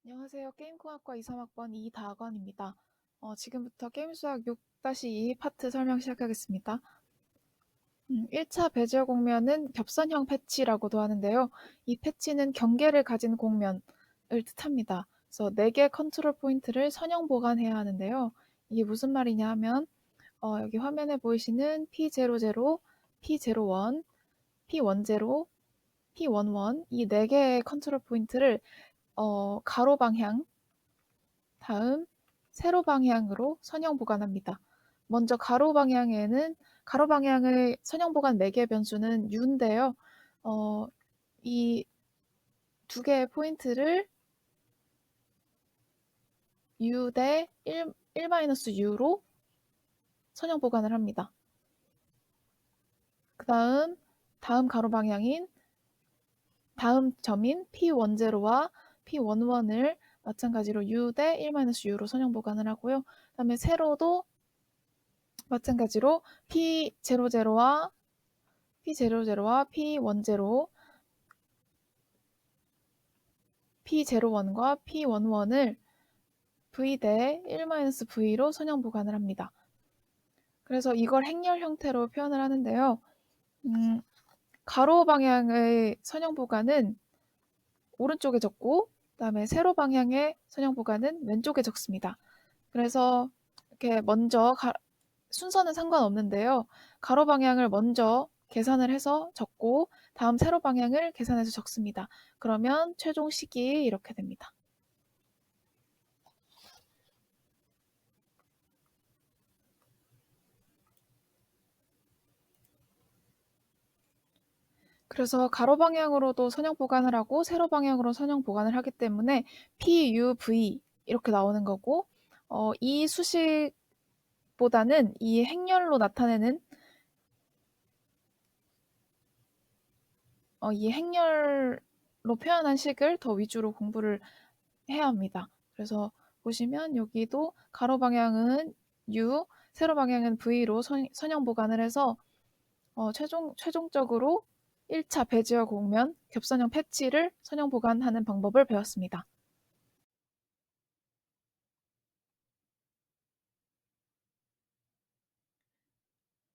안녕하세요. 게임공학과 23학번 이다건입니다. 지금부터 게임 수학 6-2 파트 설명 시작하겠습니다. 1차 배제 공면은 겹선형 패치라고도 하는데요. 이 패치는 경계를 가진 공면을 뜻합니다. 그래서 4개 컨트롤 포인트를 선형 보관해야 하는데요. 이게 무슨 말이냐 하면 여기 화면에 보이시는 P00, P01, P10, P11 이 4개의 컨트롤 포인트를 가로 방향, 다음 세로 방향으로 선형 보관합니다. 먼저 가로 방향의 선형 보관 매개 변수는 u인데요. 이 두 개의 포인트를 u 대 1-u로 선형 보관을 합니다. 다음 가로 방향인 다음 점인 P10와 P11을 마찬가지로 u 대 1-u로 선형 보관을 하고요. 그다음에 세로도 마찬가지로 P00와 P10와 P10, P01과 P11을 V 대 1-V로 선형 보관을 합니다. 그래서 이걸 행렬 형태로 표현을 하는데요. 가로 방향의 선형 보관은 오른쪽에 적고 그다음에 세로 방향의 선형 보관은 왼쪽에 적습니다. 그래서 이렇게 먼저 순서는 상관없는데요. 가로 방향을 먼저 계산을 해서 적고 다음 세로 방향을 계산해서 적습니다. 그러면 최종 식이 이렇게 됩니다. 그래서 가로 방향으로도 선형 보관을 하고 세로 방향으로 선형 보관을 하기 때문에 PUV 이렇게 나오는 거고 이 수식보다는 이 행렬로 나타내는 이 행렬로 표현한 식을 더 위주로 공부를 해야 합니다. 그래서 보시면 여기도 가로 방향은 U, 세로 방향은 V로 선형 보관을 해서 최종적으로 1차 배지와 공면, 겹선형 패치를 선형 보관하는 방법을 배웠습니다.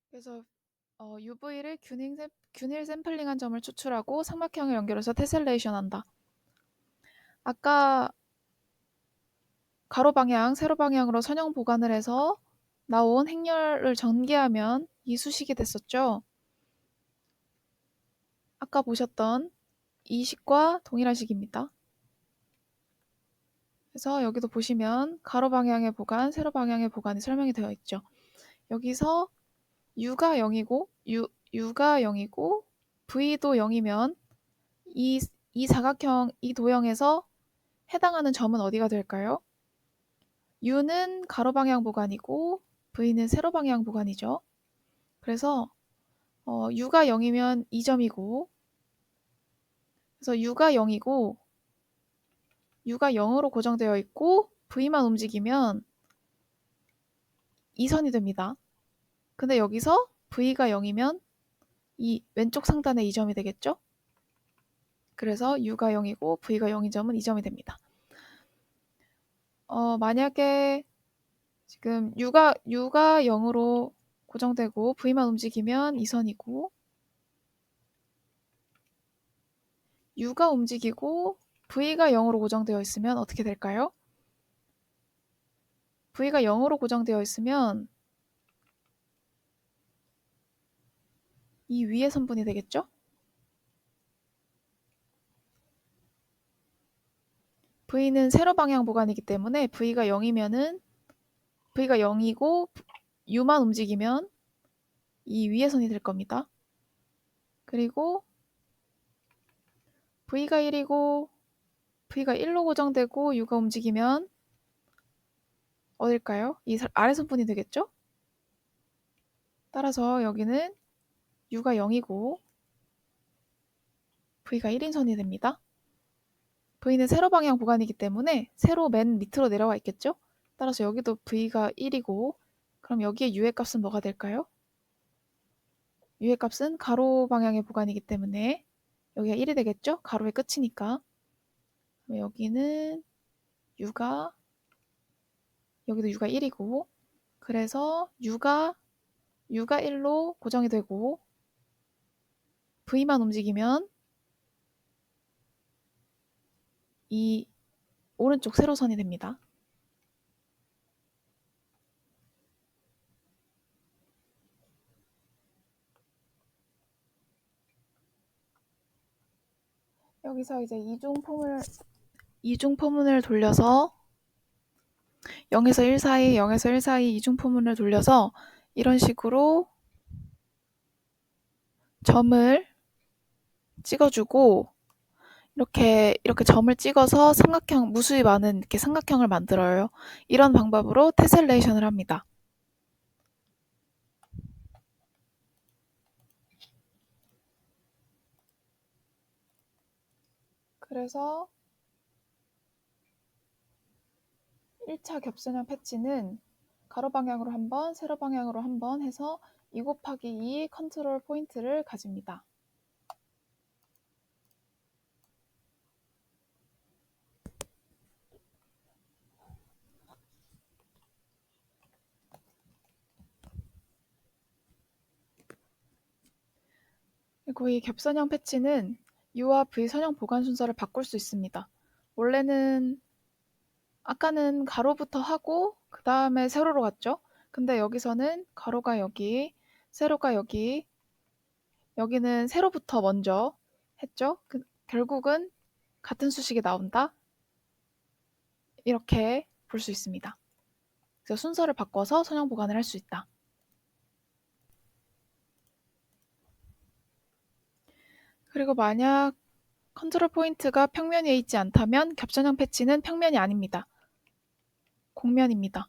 그래서 UV를 균일 샘플링한 점을 추출하고 삼각형을 연결해서 테셀레이션한다. 아까 가로 방향, 세로 방향으로 선형 보관을 해서 나온 행렬을 전개하면 이 수식이 됐었죠. 아까 보셨던 이 식과 동일한 식입니다. 그래서 여기도 보시면 가로 방향의 보관, 세로 방향의 보관이 설명이 되어 있죠. 여기서 u가 0이고 u가 0이고 v도 0이면 이 사각형, 이 도형에서 해당하는 점은 어디가 될까요? u는 가로 방향 보관이고 v는 세로 방향 보관이죠. 그래서 u가 0이면 이 점이고 그래서 u가 0이고 u가 0으로 고정되어 있고 v만 움직이면 이 선이 됩니다. 근데 여기서 v가 0이면 이 왼쪽 상단에 이 점이 되겠죠? 그래서 u가 0이고 v가 0인 점은 이 점이 됩니다. 만약에 지금 u가 0으로 고정되고 v만 움직이면 이 선이고 u가 움직이고 v가 0으로 고정되어 있으면 어떻게 될까요? v가 0으로 고정되어 있으면 이 위의 선분이 되겠죠? v는 세로 방향 보관이기 때문에 v가 0이면은 v가 0이고 u만 움직이면 이 위의 선이 될 겁니다. 그리고 v가 1이고 v가 1로 고정되고 u가 움직이면 어딜까요? 이 아래 선분이 되겠죠? 따라서 여기는 u가 0이고 v가 1인 선이 됩니다. v는 세로 방향 보관이기 때문에 세로 맨 밑으로 내려와 있겠죠? 따라서 여기도 v가 1이고 그럼 여기에 u의 값은 뭐가 될까요? u의 값은 가로 방향의 보관이기 때문에 여기가 1이 되겠죠? 가로의 끝이니까. 여기는 U가 여기도 U가 1이고 그래서 U가 1로 고정이 되고 V만 움직이면 이 오른쪽 세로선이 됩니다. 여기서 이제 이중 포문을 돌려서 0에서 1 사이, 0에서 1 사이 이중 포문을 돌려서 이런 식으로 점을 찍어주고 이렇게 점을 찍어서 삼각형, 무수히 많은 이렇게 삼각형을 만들어요. 이런 방법으로 테셀레이션을 합니다. 그래서 1차 겹선형 패치는 가로 방향으로 한 번, 세로 방향으로 한 번 해서 2 곱하기 2 컨트롤 포인트를 가집니다. 그리고 이 겹선형 패치는 U와 V 선형 보관 순서를 바꿀 수 있습니다. 원래는 아까는 가로부터 하고 그 다음에 세로로 갔죠. 근데 여기서는 가로가 여기, 세로가 여기, 여기는 세로부터 먼저 했죠. 결국은 같은 수식이 나온다. 이렇게 볼 수 있습니다. 그래서 순서를 바꿔서 선형 보관을 할 수 있다. 그리고 만약 컨트롤 포인트가 평면 위에 있지 않다면 겹선형 패치는 평면이 아닙니다. 공면입니다.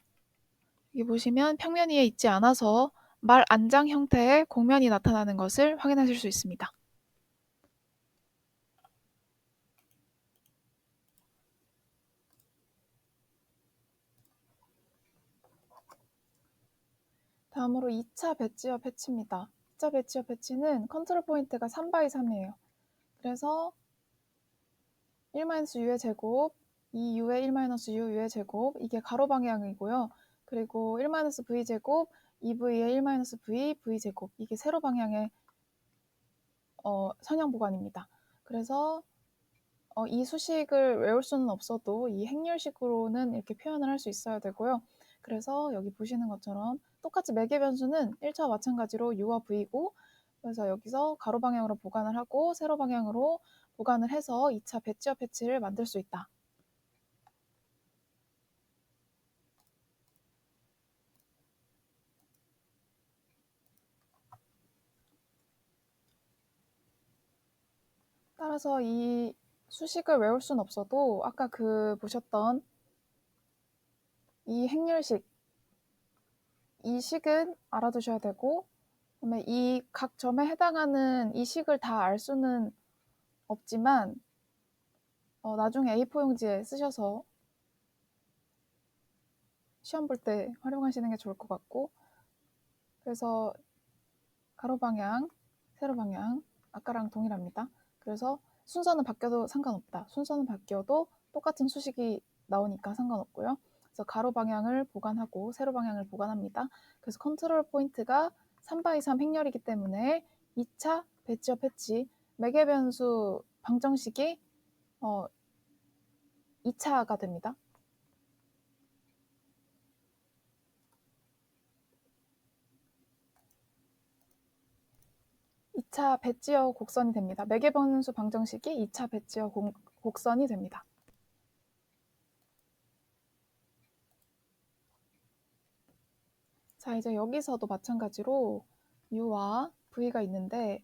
여기 보시면 평면 위에 있지 않아서 말 안장 형태의 공면이 나타나는 것을 확인하실 수 있습니다. 다음으로 2차 배지어 패치입니다. 2차 배지어 패치는 컨트롤 포인트가 3x3이에요. 그래서 1-u의 제곱, 2u의 1-u, u의 제곱, 이게 가로 방향이고요. 그리고 1-v 제곱, 2v의 1-v, v 제곱, 이게 세로 방향의 선형 보관입니다. 그래서 이 수식을 외울 수는 없어도 이 행렬식으로는 이렇게 표현을 할 수 있어야 되고요. 그래서 여기 보시는 것처럼 똑같이 매개 변수는 1차와 마찬가지로 u와 v고 그래서 여기서 가로 방향으로 보관을 하고 세로 방향으로 보관을 해서 2차 배지어 패치를 만들 수 있다. 따라서 이 수식을 외울 수는 없어도 아까 보셨던 이 행렬식, 이 식은 알아두셔야 되고 그다음에 이 각 점에 해당하는 이 식을 다 알 수는 없지만 나중에 A4 용지에 쓰셔서 시험 볼 때 활용하시는 게 좋을 것 같고 그래서 가로 방향, 세로 방향 아까랑 동일합니다. 그래서 순서는 바뀌어도 상관없다. 순서는 바뀌어도 똑같은 수식이 나오니까 상관없고요. 그래서 가로 방향을 보관하고 세로 방향을 보관합니다. 그래서 컨트롤 포인트가 3x3 행렬이기 때문에 2차 배지어 패치 매개 변수 방정식이 2차가 됩니다. 2차 배지어 곡선이 됩니다. 매개 변수 방정식이 2차 배지어 곡선이 됩니다. 자, 이제 여기서도 마찬가지로 U와 V가 있는데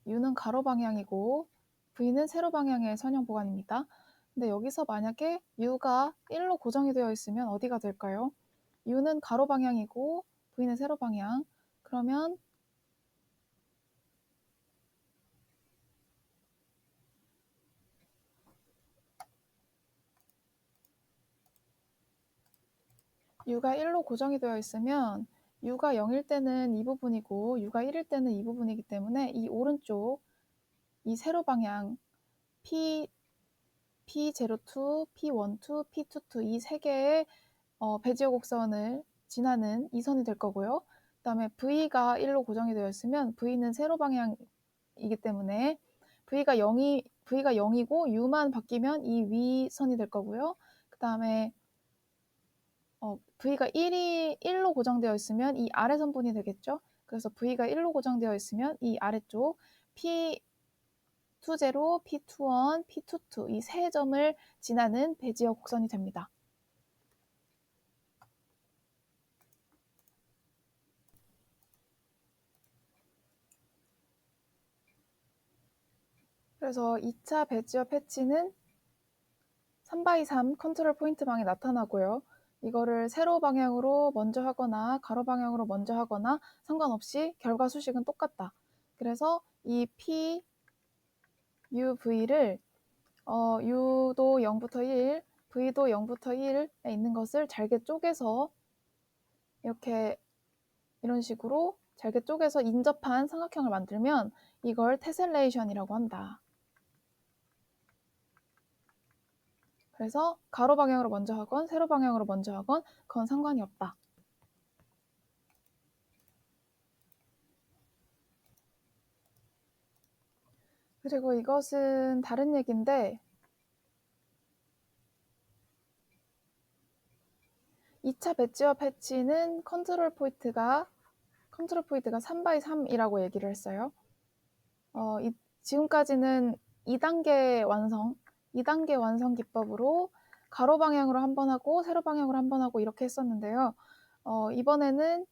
U는 가로 방향이고 V는 세로 방향의 선형 보관입니다. 근데 여기서 만약에 U가 1로 고정이 되어 있으면 어디가 될까요? U는 가로 방향이고 V는 세로 방향. 그러면 U가 1로 고정이 되어 있으면 U가 0일 때는 이 부분이고 U가 1일 때는 이 부분이기 때문에 이 오른쪽 이 세로 방향 P02, P12, P22 이 세 개의 배지어 곡선을 지나는 이 선이 될 거고요. 그 다음에 V가 1로 고정이 되어 있으면 V는 세로 방향이기 때문에 V가 0이고 U만 바뀌면 이 위선이 될 거고요. 그 다음에 V가 1로 고정되어 있으면 이 아래 선분이 되겠죠. 그래서 V가 1로 고정되어 있으면 이 아래쪽 P20, P21, P22 이 세 점을 지나는 배지어 곡선이 됩니다. 그래서 2차 배지어 패치는 3x3 컨트롤 포인트망에 나타나고요. 이거를 세로 방향으로 먼저 하거나 가로 방향으로 먼저 하거나 상관없이 결과 수식은 똑같다. 그래서 이 P, U, V를 U도 0부터 1, V도 0부터 1에 있는 것을 잘게 쪼개서 이런 식으로 잘게 쪼개서 인접한 삼각형을 만들면 이걸 테셀레이션이라고 한다. 그래서 가로 방향으로 먼저 하건 세로 방향으로 먼저 하건 그건 상관이 없다. 그리고 이것은 다른 얘기인데 2차 배지어 패치는 컨트롤 포인트가 3x3이라고 얘기를 했어요. 지금까지는 2단계 완성 기법으로 가로 방향으로 한 번 하고 세로 방향으로 한 번 하고 이렇게 했었는데요. 이번에는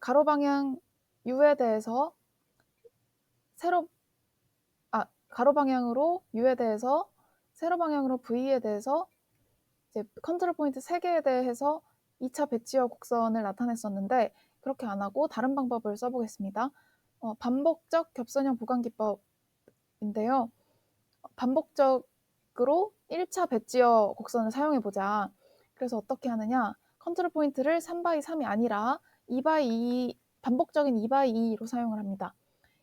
가로 방향 U에 대해서 가로 방향으로 U에 대해서 세로 방향으로 V에 대해서 이제 컨트롤 포인트 3개에 대해서 2차 배지어 곡선을 나타냈었는데 그렇게 안 하고 다른 방법을 써보겠습니다. 반복적 겹선형 보강 기법인데요. 반복적으로 1차 배지어 곡선을 사용해보자. 그래서 어떻게 하느냐. 컨트롤 포인트를 3x3이 아니라 2x2, 반복적인 2x2로 사용을 합니다.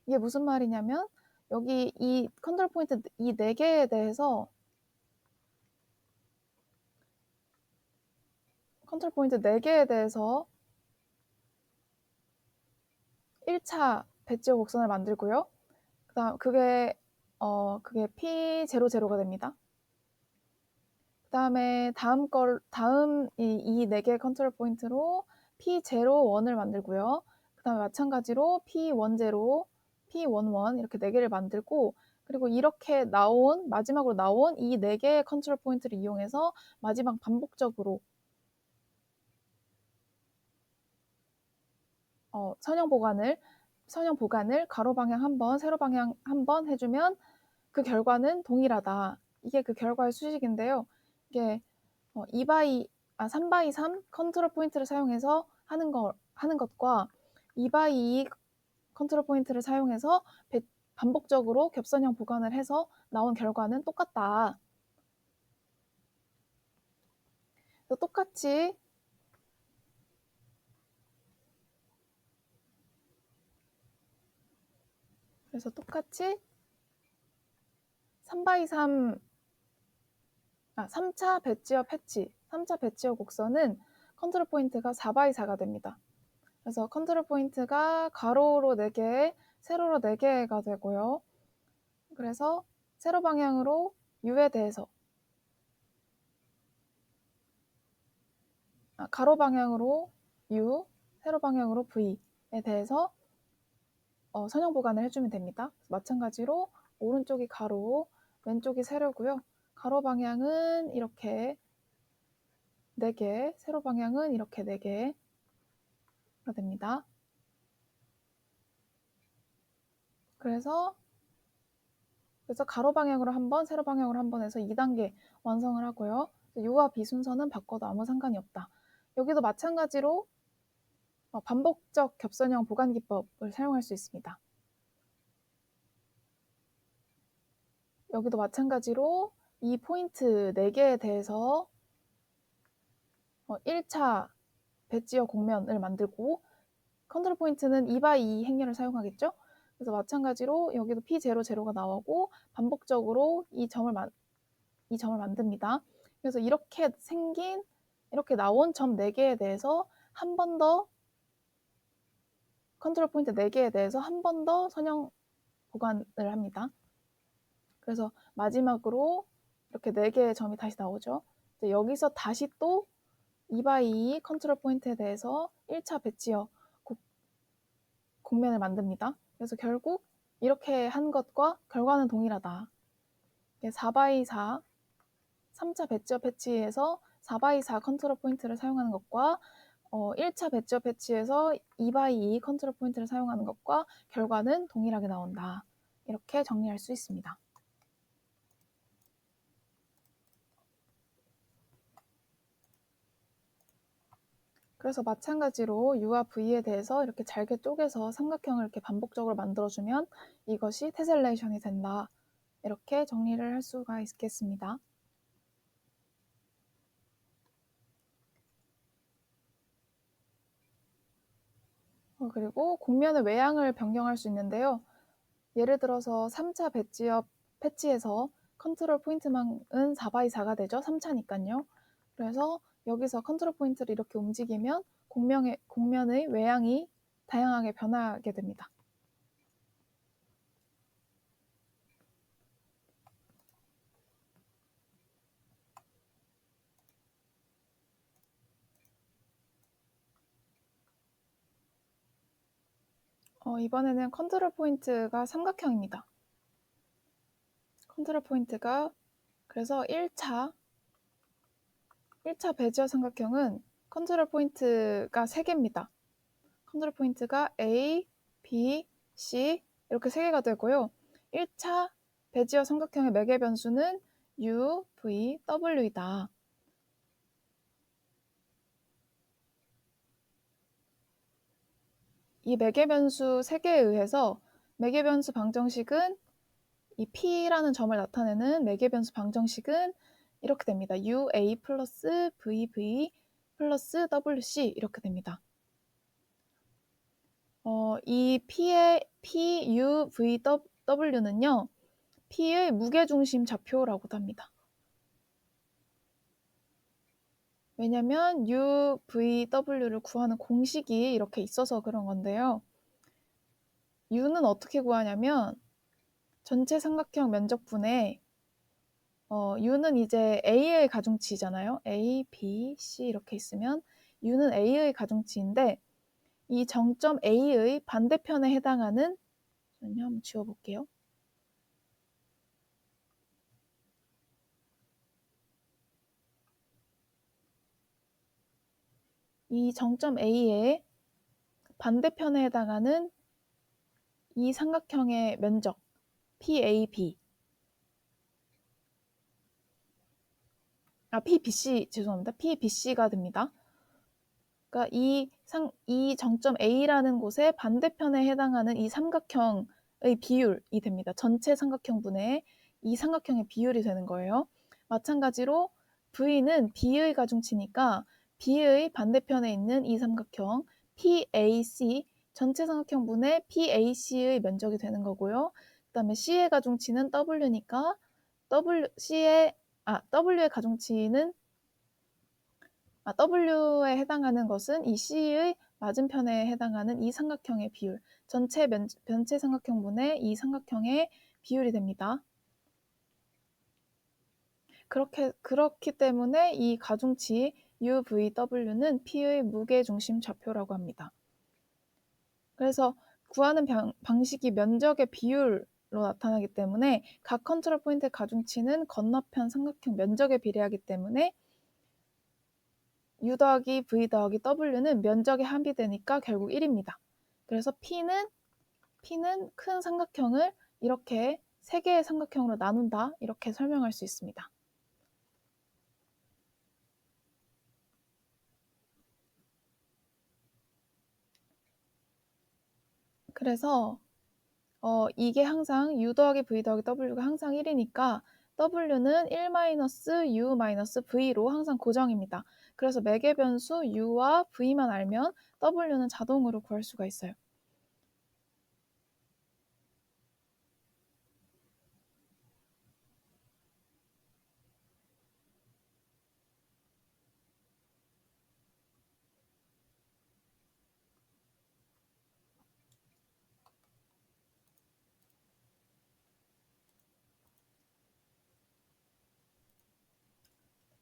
이게 무슨 말이냐면 여기 이 컨트롤 포인트 이 4개에 대해서 컨트롤 포인트 4개에 대해서 1차 배지어 곡선을 만들고요. 그다음 그게 P00가 됩니다. 그다음에 다음 이 4개의 컨트롤 포인트로 P01을 만들고요. 그다음에 마찬가지로 P10, P11 이렇게 4개를 만들고 그리고 이렇게 마지막으로 나온 이 4개의 컨트롤 포인트를 이용해서 마지막 반복적으로 선형 보관을 가로 방향 한 번, 세로 방향 한 번 해주면 그 결과는 동일하다. 이게 그 결과의 수식인데요. 이게 3x3 컨트롤 포인트를 사용해서 하는 것과 2x2 컨트롤 포인트를 사용해서 반복적으로 겹선형 보관을 해서 나온 결과는 똑같다. 똑같이 그래서 똑같이 3차 배지어 패치, 3차 배지어 곡선은 컨트롤 포인트가 4x4가 됩니다. 그래서 컨트롤 포인트가 가로로 4개, 세로로 4개가 되고요. 그래서 세로 방향으로 U에 대해서 가로 방향으로 U, 세로 방향으로 V에 대해서 선형 보관을 해주면 됩니다. 마찬가지로 오른쪽이 가로, 왼쪽이 세로고요. 가로 방향은 이렇게 4개, 세로 방향은 이렇게 4개가 됩니다. 그래서 가로 방향으로 한 번, 세로 방향으로 한 번 해서 2단계 완성을 하고요. U와 B 순서는 바꿔도 아무 상관이 없다. 여기도 마찬가지로 반복적 겹선형 보관 기법을 사용할 수 있습니다. 여기도 마찬가지로 이 포인트 4개에 대해서 1차 배지어 곡면을 만들고 컨트롤 포인트는 2x2 행렬을 사용하겠죠. 그래서 마찬가지로 여기도 P00가 나오고 반복적으로 이 점을 이 점을 만듭니다. 그래서 이렇게 나온 점 4개에 대해서 한 번 더 컨트롤 포인트 4개에 대해서 한 번 더 선형 보관을 합니다. 그래서 마지막으로 이렇게 4개의 점이 다시 나오죠. 이제 여기서 다시 또 2x2 컨트롤 포인트에 대해서 1차 배치어 곡면을 만듭니다. 그래서 결국 이렇게 한 것과 결과는 동일하다. 4x4 3차 배치어 패치에서 4x4 컨트롤 포인트를 사용하는 것과 1차 배치어 패치에서 2x2 컨트롤 포인트를 사용하는 것과 결과는 동일하게 나온다. 이렇게 정리할 수 있습니다. 그래서 마찬가지로 U와 V에 대해서 이렇게 잘게 쪼개서 삼각형을 이렇게 반복적으로 만들어주면 이것이 테셀레이션이 된다. 이렇게 정리를 할 수가 있겠습니다. 그리고 곡면의 외양을 변경할 수 있는데요. 예를 들어서 3차 배치업 패치에서 컨트롤 포인트만은 4x4가 되죠. 3차니까요. 그래서 여기서 컨트롤 포인트를 이렇게 움직이면 곡면의 외양이 다양하게 변하게 됩니다. 이번에는 컨트롤 포인트가 삼각형입니다. 컨트롤 포인트가 그래서 1차 베지어 삼각형은 컨트롤 포인트가 3개입니다. 컨트롤 포인트가 A, B, C 이렇게 3개가 되고요. 1차 베지어 삼각형의 매개 변수는 U, V, W이다. 이 매개 변수 3개에 의해서 매개 변수 방정식은 이 P라는 점을 나타내는 매개 변수 방정식은 이렇게 됩니다. UA 플러스 VV 플러스 WC 이렇게 됩니다. 이 P의 PUVW는요. P의 무게중심 좌표라고도 합니다. 왜냐면 UVW를 구하는 공식이 이렇게 있어서 그런 건데요. U는 어떻게 구하냐면 전체 삼각형 면적분에 U는 이제 A의 가중치잖아요. A, B, C 이렇게 있으면 U는 A의 가중치인데 이 정점 A의 반대편에 해당하는 한번 지워볼게요. 이 정점 A의 반대편에 해당하는 이 삼각형의 면적 PAB PBC 죄송합니다. PBC가 됩니다. 그러니까 이 정점 A라는 곳의 반대편에 해당하는 이 삼각형의 비율이 됩니다. 전체 삼각형분의 이 삼각형의 비율이 되는 거예요. 마찬가지로 V는 B의 가중치니까 B의 반대편에 있는 이 삼각형 PAC 전체 삼각형분의 PAC의 면적이 되는 거고요. 그 다음에 C의 가중치는 W니까 W의 가중치는 W에 해당하는 것은 이 C의 맞은편에 해당하는 이 삼각형의 비율, 전체 삼각형분의 이 삼각형의 비율이 됩니다. 그렇기 때문에 이 가중치 UVW는 P의 무게중심 좌표라고 합니다. 그래서 구하는 방식이 면적의 비율로 나타나기 때문에 각 컨트롤 포인트의 가중치는 건너편 삼각형 면적에 비례하기 때문에 U 더하기 V 더하기 W는 면적에 합의되니까 결국 1입니다. 그래서 P는 큰 삼각형을 이렇게 3개의 삼각형으로 나눈다 이렇게 설명할 수 있습니다. 그래서 이게 항상 U 더하기 V 더하기 W가 항상 1이니까 W는 1-U-V로 항상 고정입니다. 그래서 매개 변수 U와 V만 알면 W는 자동으로 구할 수가 있어요.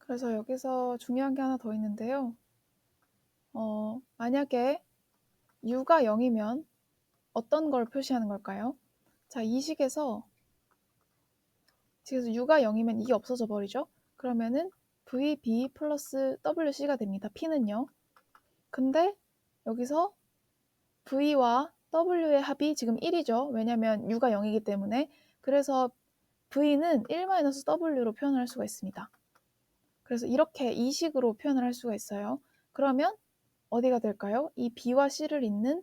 그래서 여기서 중요한 게 하나 더 있는데요. 만약에 u가 0이면 어떤 걸 표시하는 걸까요? 자, 이 식에서 지금 u가 0이면 이게 없어져 버리죠? 그러면은 vb 플러스 wc가 됩니다. p는요. 근데 여기서 v와 w의 합이 지금 1이죠. 왜냐면 u가 0이기 때문에. 그래서 v는 1-w로 표현을 할 수가 있습니다. 그래서 이렇게 이 식으로 표현을 할 수가 있어요. 그러면 어디가 될까요? 이 b와 c를 잇는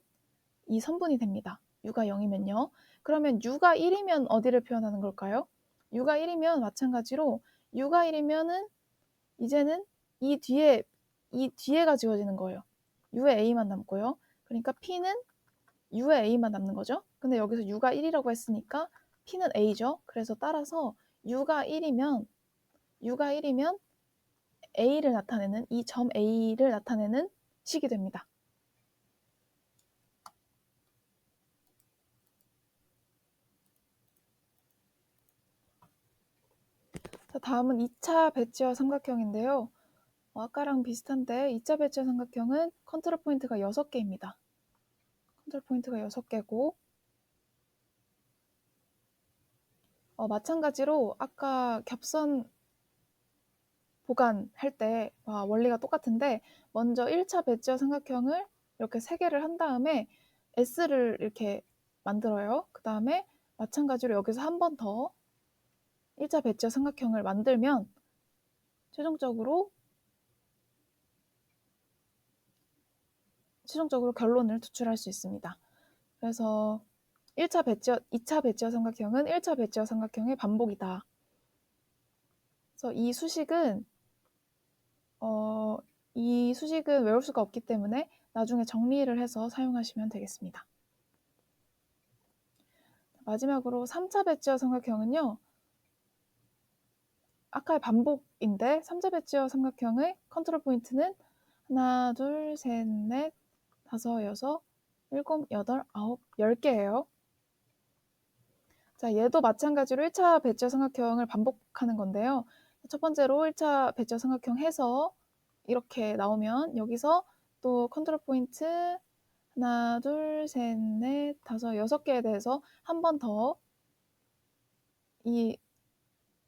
이 선분이 됩니다. u가 0이면요. 그러면 u가 1이면 어디를 표현하는 걸까요? u가 1이면 마찬가지로 u가 1이면은 이제는 이 뒤에가 지워지는 거예요. u의 a만 남고요. 그러니까 p는 u의 a만 남는 거죠. 근데 여기서 u가 1이라고 했으니까 p는 a죠. 그래서 따라서 u가 1이면 a를 나타내는 이 점 a를 나타내는 식이 됩니다. 자, 다음은 2차 배치어 삼각형인데요. 아까랑 비슷한데 2차 배치어 삼각형은 컨트롤 포인트가 6개입니다. 컨트롤 포인트가 6개고 마찬가지로 아까 겹선 보관할 때 원리가 똑같은데 먼저 1차 배치어 삼각형을 이렇게 3개를 한 다음에 S를 이렇게 만들어요. 그 다음에 마찬가지로 여기서 한 번 더 1차 배치어 삼각형을 만들면 최종적으로 결론을 도출할 수 있습니다. 그래서 2차 배치어 삼각형은 1차 배치어 삼각형의 반복이다. 그래서 이 수식은 외울 수가 없기 때문에 나중에 정리를 해서 사용하시면 되겠습니다. 마지막으로 3차 배치어 삼각형은요. 아까의 반복인데 3차 배치어 삼각형의 컨트롤 포인트는 하나, 둘, 셋, 넷, 다섯, 여섯, 일곱, 여덟, 아홉, 10개예요. 자, 얘도 마찬가지로 1차 배치어 삼각형을 반복하는 건데요. 첫 번째로 1차 배치어 삼각형 해서 이렇게 나오면 여기서 또 컨트롤 포인트 하나, 둘, 셋, 넷, 다섯, 6개에 대해서 한 번 더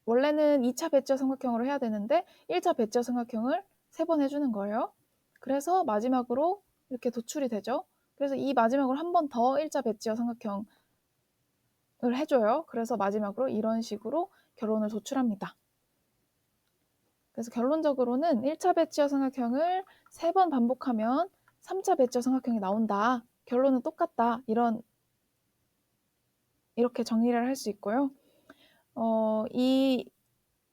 원래는 2차 배치어 삼각형으로 해야 되는데 1차 배치어 삼각형을 3번 해주는 거예요. 그래서 마지막으로 이렇게 도출이 되죠. 그래서 이 마지막으로 한 번 더 1차 배치어 삼각형을 해줘요. 그래서 마지막으로 이런 식으로 결론을 도출합니다. 그래서 결론적으로는 1차 배치어 삼각형을 3번 반복하면 3차 배치어 삼각형이 나온다. 결론은 똑같다. 이렇게 정리를 할 수 있고요. 이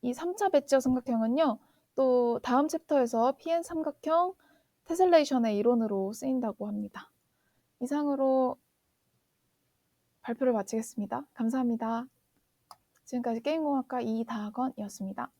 3차 배치어 삼각형은요. 또 다음 챕터에서 PN 삼각형 테셀레이션의 이론으로 쓰인다고 합니다. 이상으로 발표를 마치겠습니다. 감사합니다. 지금까지 게임공학과 이다건이었습니다.